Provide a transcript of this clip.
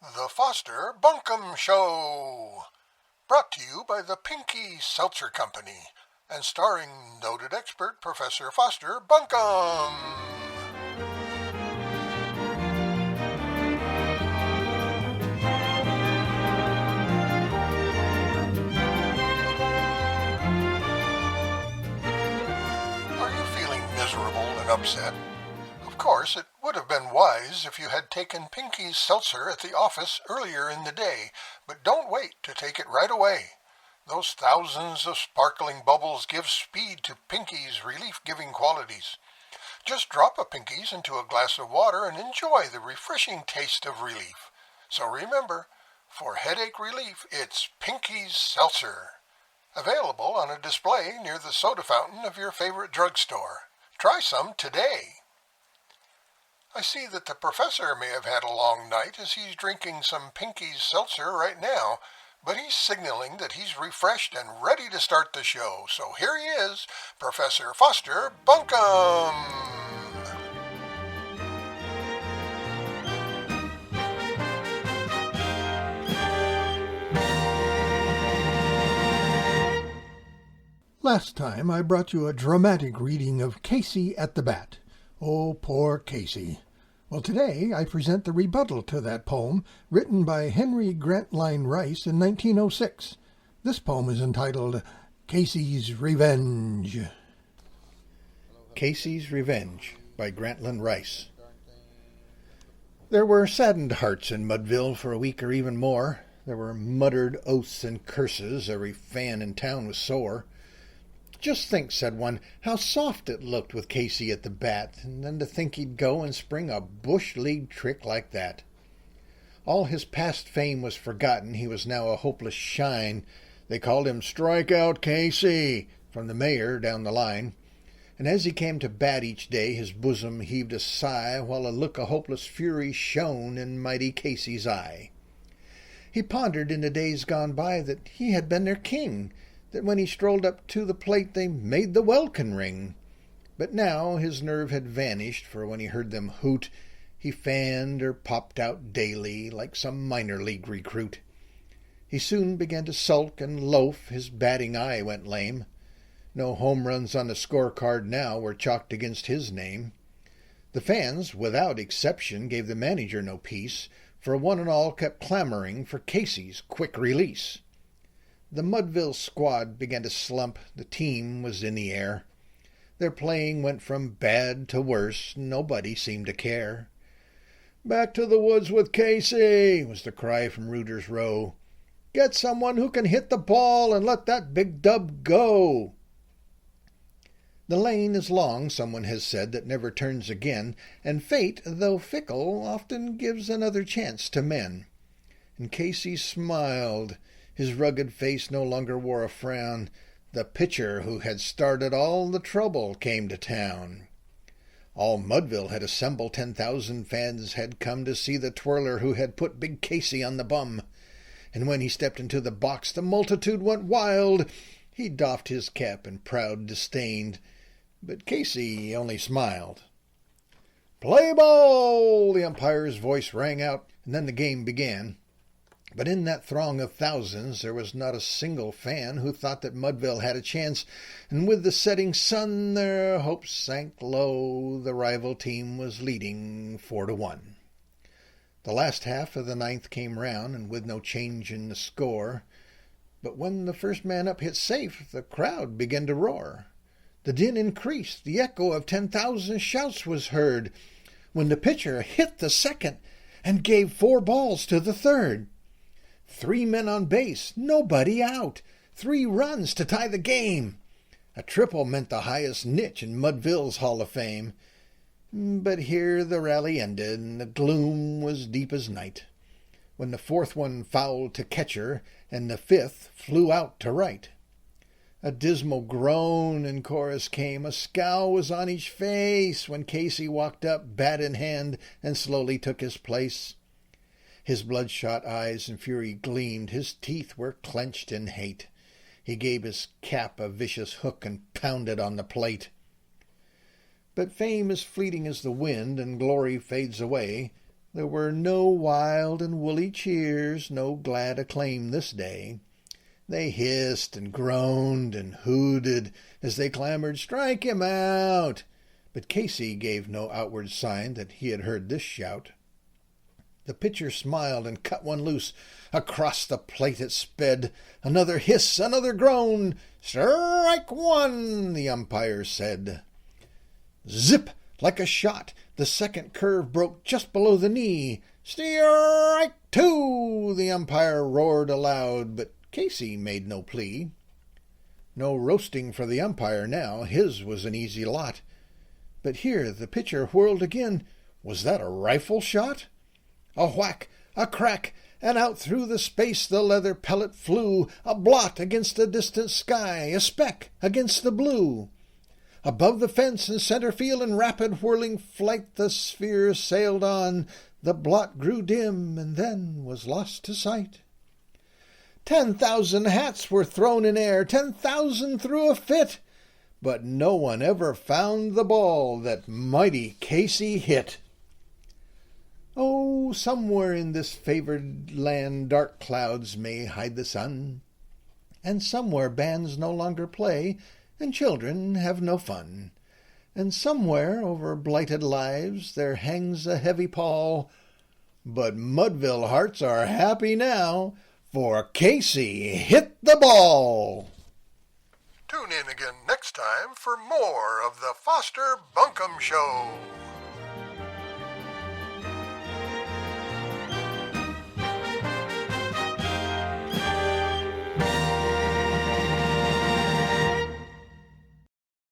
The Foster Bunkham Show, brought to you by the Pinky Seltzer Company, and starring noted expert Professor Foster Bunkham. Are you feeling miserable and upset? Of course, it would have been wise if you had taken Pinky's seltzer at the office earlier in the day, but don't wait to take it right away. Those thousands of sparkling bubbles give speed to Pinky's relief-giving qualities. Just drop a Pinky's into a glass of water and enjoy the refreshing taste of relief. So remember, for headache relief, it's Pinky's Seltzer. Available on a display near the soda fountain of your favorite drugstore. Try some today. I see that the professor may have had a long night as he's drinking some Pinky's Seltzer right now, but he's signaling that he's refreshed and ready to start the show. So here he is, Professor Foster Bunkham. Last time I brought you a dramatic reading of Casey at the Bat. Oh, poor Casey. Well, today I present the rebuttal to that poem written by Henry Grantline Rice in 1906. This poem is entitled Casey's Revenge. Casey's Revenge by Grantline Rice. There were saddened hearts in Mudville for a week or even more. There were muttered oaths and curses. Every fan in town was sore. "Just think," said one, "how soft it looked with Casey at the bat, and then to think he'd go and spring a bush league trick like that." All his past fame was forgotten. He was now a hopeless shine. They called him "Strikeout Casey" from the mayor down the line. And as he came to bat each day, his bosom heaved a sigh, while a look of hopeless fury shone in mighty Casey's eye. He pondered in the days gone by that he had been their king, that when he strolled up to the plate they made the welkin ring. But now his nerve had vanished, for when he heard them hoot, he fanned or popped out daily like some minor league recruit. He soon began to sulk and loaf, his batting eye went lame. No home runs on the scorecard now were chalked against his name. The fans, without exception, gave the manager no peace, for one and all kept clamoring for Casey's quick release. The Mudville squad began to slump. The team was in the air. Their playing went from bad to worse. Nobody seemed to care. "Back to the woods with Casey," was the cry from Rooter's Row. "Get someone who can hit the ball and let that big dub go." The lane is long, someone has said, that never turns again, and fate, though fickle, often gives another chance to men. And Casey smiled. His rugged face no longer wore a frown. The pitcher who had started all the trouble came to town. All Mudville had assembled. 10,000 fans had come to see the twirler who had put big Casey on the bum. And when he stepped into the box, the multitude went wild. He doffed his cap in proud disdain, but Casey only smiled. "Play ball!" the umpire's voice rang out, and then the game began. But in that throng of thousands there was not a single fan who thought that Mudville had a chance, and with the setting sun their hopes sank low. The rival team was leading 4-1. The last half of the ninth came round, and with no change in the score. But when the first man up hit safe, the crowd began to roar. The din increased. The echo of 10,000 shouts was heard, when the pitcher hit the second and gave 4 balls to the third. 3 men on base, nobody out. 3 runs to tie the game. A triple meant the highest niche in Mudville's Hall of Fame. But here the rally ended, and the gloom was deep as night, when the 4th one fouled to catcher, and the 5th flew out to right. A dismal groan in chorus came. A scowl was on each face when Casey walked up, bat in hand, and slowly took his place. His bloodshot eyes in fury gleamed. His teeth were clenched in hate. He gave his cap a vicious hook and pounded on the plate. But fame is fleeting as the wind, and glory fades away. There were no wild and woolly cheers, no glad acclaim this day. They hissed and groaned and hooted as they clamored, "Strike him out!" But Casey gave no outward sign that he had heard this shout. The pitcher smiled and cut one loose. Across the plate it sped. Another hiss, another groan. "Strike one," the umpire said. Zip! Like a shot, the second curve broke just below the knee. "Strike two," the umpire roared aloud, but Casey made no plea. No roasting for the umpire now. His was an easy lot. But here the pitcher whirled again. Was that a rifle shot? A whack, a crack, and out through the space the leather pellet flew, a blot against the distant sky, a speck against the blue. Above the fence in center field in rapid whirling flight the sphere sailed on. The blot grew dim and then was lost to sight. 10,000 hats were thrown in air, 10,000 threw a fit, but no one ever found the ball that mighty Casey hit. Oh, somewhere in this favored land dark clouds may hide the sun, and somewhere bands no longer play, and children have no fun, and somewhere over blighted lives there hangs a heavy pall, but Mudville hearts are happy now, for Casey hit the ball. Tune in again next time for more of the Foster Bunkham Show.